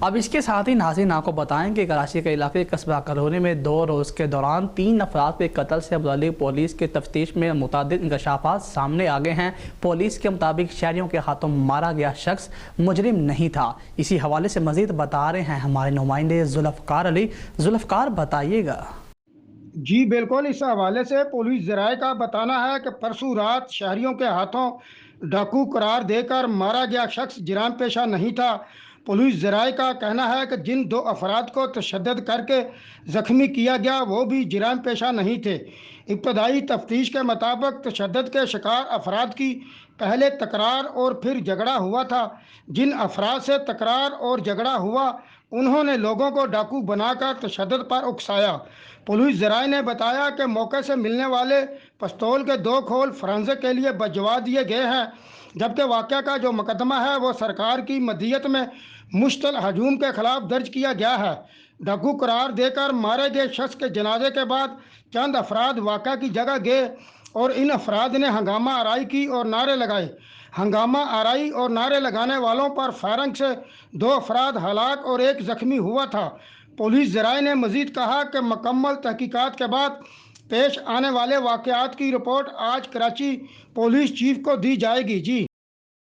اب اس کے ساتھ ہی ناظرین آپ کو بتائیں کہ کراچی کے علاقے قصبہ کالونی میں 2 روز کے دوران 3 افراد کے قتل سے متعلق پولیس کی تفتیش میں متعدد انکشافات سامنے آگئے ہیں۔ پولیس کے مطابق شہریوں کے ہاتھوں مارا گیا شخص مجرم نہیں تھا۔ اسی حوالے سے مزید بتا رہے ہیں ہمارے نمائندے ذوالفقار علی۔ ذوالفقار بتائیے گا۔ جی بالکل، اس حوالے سے پولیس ذرائع کا بتانا ہے کہ پرسوں رات شہریوں کے ہاتھوں ڈاکو قرار دے کر مارا گیا شخص جرائم پیشہ نہیں تھا۔ پولیس ذرائع کا کہنا ہے کہ جن 2 افراد کو تشدد کر کے زخمی کیا گیا وہ بھی جرائم پیشہ نہیں تھے۔ ابتدائی تفتیش کے مطابق تشدد کے شکار افراد کی پہلے تکرار اور پھر جھگڑا ہوا تھا۔ جن افراد سے تکرار اور جھگڑا ہوا انہوں نے لوگوں کو ڈاکو بنا کر تشدد پر اکسایا۔ پولیس ذرائع نے بتایا کہ موقع سے ملنے والے پستول کے 2 کھول فرانزک کے لیے بھجوا دیے گئے ہیں، جبکہ واقعہ کا جو مقدمہ ہے وہ سرکار کی مدیت میں مشتعل ہجوم کے خلاف درج کیا گیا ہے۔ ڈاکو قرار دے کر مارے گئے شخص کے جنازے کے بعد چند افراد واقعہ کی جگہ گئے اور ان افراد نے ہنگامہ آرائی کی اور نعرے لگائے۔ ہنگامہ آرائی اور نعرے لگانے والوں پر فائرنگ سے 2 افراد ہلاک اور 1 زخمی ہوا تھا۔ پولیس ذرائع نے مزید کہا کہ مکمل تحقیقات کے بعد پیش آنے والے واقعات کی رپورٹ آج کراچی پولیس چیف کو دی جائے گی۔